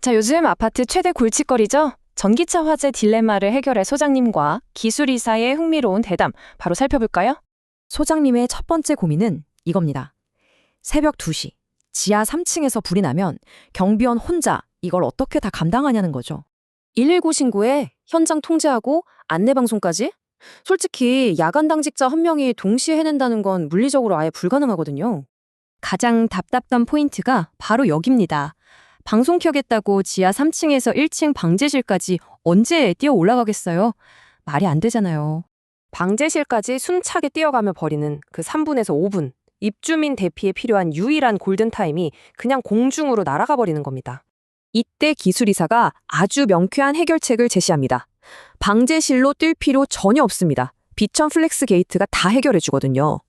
자, 요즘 아파트 최대 골칫거리죠? 전기차 화재 딜레마를 해결할 소장님과 기술이사의 흥미로운 대담, 바로 살펴볼까요? 소장님의 첫 번째 고민은 이겁니다. 새벽 2시, 지하 3층에서 불이 나면 경비원 혼자 이걸 어떻게 다 감당하냐는 거죠. 119 신고에 현장 통제하고 안내방송까지? 솔직히 야간 당직자 한 명이 동시에 해낸다는 건 물리적으로 아예 불가능하거든요. 가장 답답한 포인트가 바로 여기입니다. 방송 켜겠다고 지하 3층에서 1층 방제실까지 언제 뛰어 올라가겠어요? 말이 안 되잖아요. 방제실까지 숨차게 뛰어가며 버리는 그 3분에서 5분. 입주민 대피에 필요한 유일한 골든타임이 그냥 공중으로 날아가 버리는 겁니다. 이때 기술이사가 아주 명쾌한 해결책을 제시합니다. 방제실로 뛸 필요 전혀 없습니다. 비천 플렉스 게이트가 다 해결해 주거든요.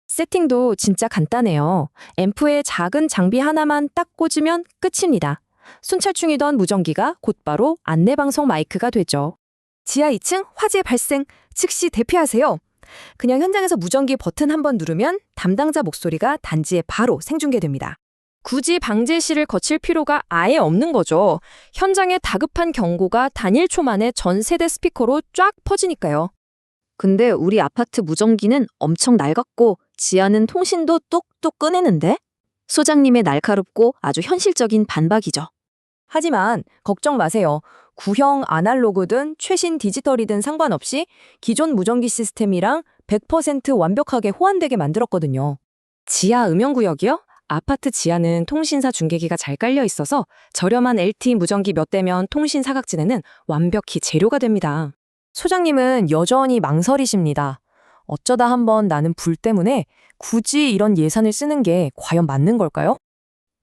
세팅도 진짜 간단해요. 앰프에 작은 장비 하나만 딱 꽂으면 끝입니다. 순찰충이던 무전기가 곧바로 안내방송 마이크가 되죠. 지하 2층 화재 발생, 즉시 대피하세요. 그냥 현장에서 무전기 버튼 한번 누르면 담당자 목소리가 단지에 바로 생중계됩니다. 굳이 방제실을 거칠 필요가 아예 없는 거죠. 현장에 다급한 경고가 단일 초 만에 전 세대 스피커로 쫙 퍼지니까요. 근데 우리 아파트 무전기는 엄청 낡았고 지하는 통신도 똑똑 꺼내는데? 소장님의 날카롭고 아주 현실적인 반박이죠. 하지만 걱정 마세요. 구형 아날로그든 최신 디지털이든 상관없이 기존 무전기 시스템이랑 100% 완벽하게 호환되게 만들었거든요. 지하 음영구역이요? 아파트 지하는 통신사 중계기가 잘 깔려 있어서 저렴한 LTE 무전기 몇 대면 통신 사각지대는 완벽히 재료가 됩니다. 소장님은 여전히 망설이십니다. 어쩌다 한번 나는 불 때문에 굳이 이런 예산을 쓰는 게 과연 맞는 걸까요?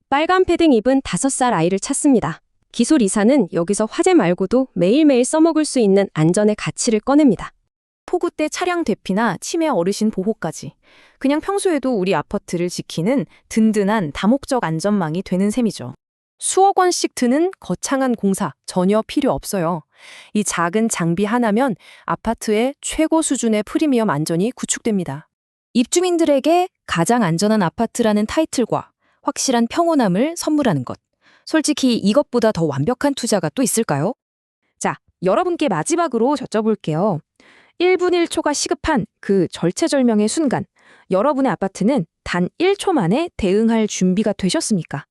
빨간 패딩 입은 5살 아이를 찾습니다. 기술이사는 여기서 화재 말고도 매일매일 써먹을 수 있는 안전의 가치를 꺼냅니다. 폭우 때 차량 대피나 치매 어르신 보호까지. 그냥 평소에도 우리 아파트를 지키는 든든한 다목적 안전망이 되는 셈이죠. 수억 원씩 드는 거창한 공사 전혀 필요 없어요. 이 작은 장비 하나면 아파트의 최고 수준의 프리미엄 안전이 구축됩니다. 입주민들에게 가장 안전한 아파트라는 타이틀과 확실한 평온함을 선물하는 것. 솔직히 이것보다 더 완벽한 투자가 또 있을까요? 자, 여러분께 마지막으로 여쭤볼게요. 1분 1초가 시급한 그 절체절명의 순간, 여러분의 아파트는 단 1초 만에 대응할 준비가 되셨습니까?